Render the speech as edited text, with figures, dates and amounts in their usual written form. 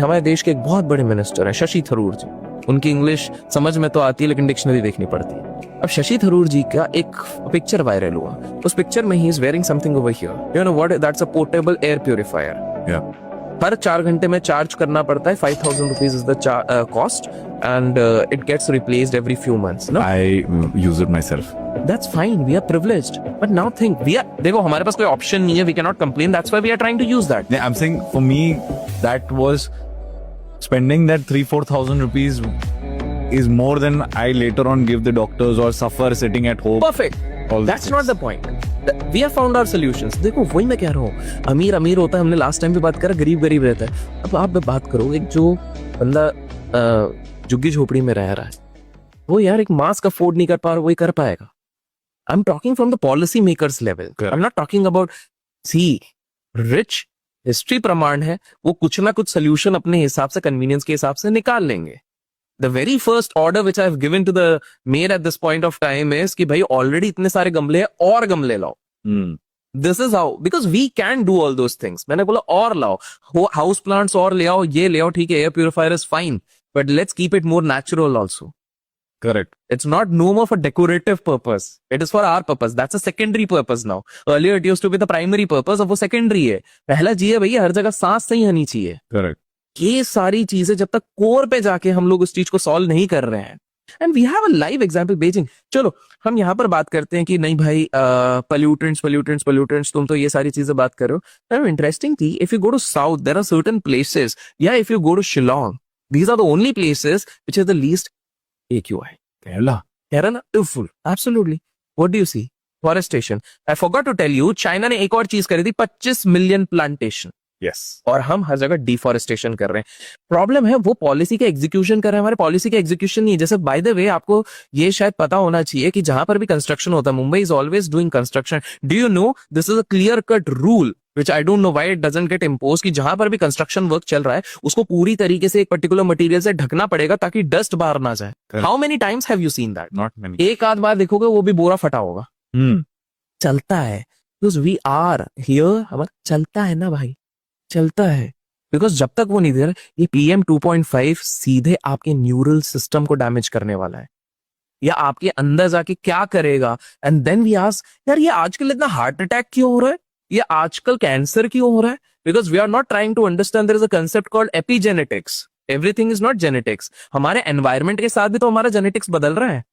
हमारे देश के एक बहुत बड़े मिनिस्टर हैं शशि थरूर जी। उनकी इंग्लिश समझ में तो आती है लेकिन डिक्शनरी देखनी पड़ती है। अब शशि थरूर जी का एक पिक्चर वायरल हुआ। उस पिक्चर में he is wearing something over here, you know what, that's a portable air purifier. हर 4 घंटे में चार्ज करना पड़ता है। 5,000 rupees is the cost, and it gets replaced every few months. No, I use it myself. that's fine. We are privileged, but now think देखो हमारे पास कोई option नहीं है. We cannot complain. That's why we are trying to use that. Yeah, I'm saying for me that was spending that 3,000-4,000 rupees is more than I later on give the doctors or suffer sitting at home. Perfect. That's not the point. We have found our solutions. देखो वही मैं कह रहा हूँ, अमीर अमीर होता है, हमने लास्ट टाइम भी बात करा, गरीब गरीब रहता है। अब आप बात करो एक जो बंदा झुग्गी झोपड़ी में रह रहा है, वो यार एक मास्क अफोर्ड नहीं कर पा रहा, वही कर पाएगा। I am talking from the policy makers level. I am not talking about rich. History प्रमाण है, वो कुछ ना कुछ सोल्यूशन अपने हिसाब से, कन्वीनियंस के हिसाब से निकाल लेंगे। The very first order which I have given to the mayor at this point of time is कि भाई already इतने सारे गमले हैं और गमले लाओ। This is how, because we can do all those things. मैंने बोला और लाओ, हाउस प्लांट्स और ले आओ, ये ले आओ, ठीक है, air purifier is fine, but let's keep it more natural also. Correct. It's not no more for decorative purpose. It is for our purpose. That's a secondary purpose now. Earlier it used to be the primary purpose, अब वो secondary है। पहला जी है भैया, हर जगह सांस सही आनी चाहिए। Correct. ये सारी चीजें जब तक कोर पे जाके हम लोग उस चीज को सॉल्व नहीं कर रहे हैं, and we have a live example Beijing. चलो हम यहाँ पर बात करते हैं कि नहीं भाई पोल्यूटेंट्स तुम तो ये सारी चीजें बात कर रहे हो। इंटरेस्टिंग थी, if you go to south there are certain places, या if you go to Shillong, these are the only places which is the least AQI। Kerala. Beautiful, absolutely. What do you see? Forestation. I forgot to tell you, China ने एक और चीज करी थी, 25 million plantation. Yes. और हम हर जगह deforestation कर रहे हैं। प्रॉब्लम है वो पॉलिसी के एग्जीक्यूशन कर रहे हैं, हमारे पॉलिसी के एग्जीक्यूशन नहीं है। जैसे बाय द वे आपको ये शायद पता होना चाहिए कि जहां पर भी कंस्ट्रक्शन होता है, Mumbai is always doing construction. Do you know this is a clear cut rule which I don't know why it doesn't get imposed कि जहां पर भी कंस्ट्रक्शन वर्क चल रहा है उसको पूरी तरीके से एक पर्टिकुलर मटेरियल से ढकना पड़ेगा ताकि डस्ट बाहर ना जाए। How many times have you seen that? Not many. एक आध बार देखोगे वो भी बोरा फटा होगा। चलता है because we are here, हमारा चलता है ना भाई, चलता है। बिकॉज जब तक वो नहीं दे रहा, ये PM 2.5 सीधे आपके न्यूरल सिस्टम को डैमेज करने वाला है, या आपके अंदर जाके क्या करेगा। एंड देन वी आस्क, यार ये आजकल इतना हार्ट अटैक क्यों हो रहा है, ये आजकल कैंसर क्यों हो रहा है? Because we are not trying to understand there is a concept called epigenetics. Everything is not genetics. हमारे एनवायरमेंट के साथ भी तो हमारा जेनेटिक्स बदल रहा है।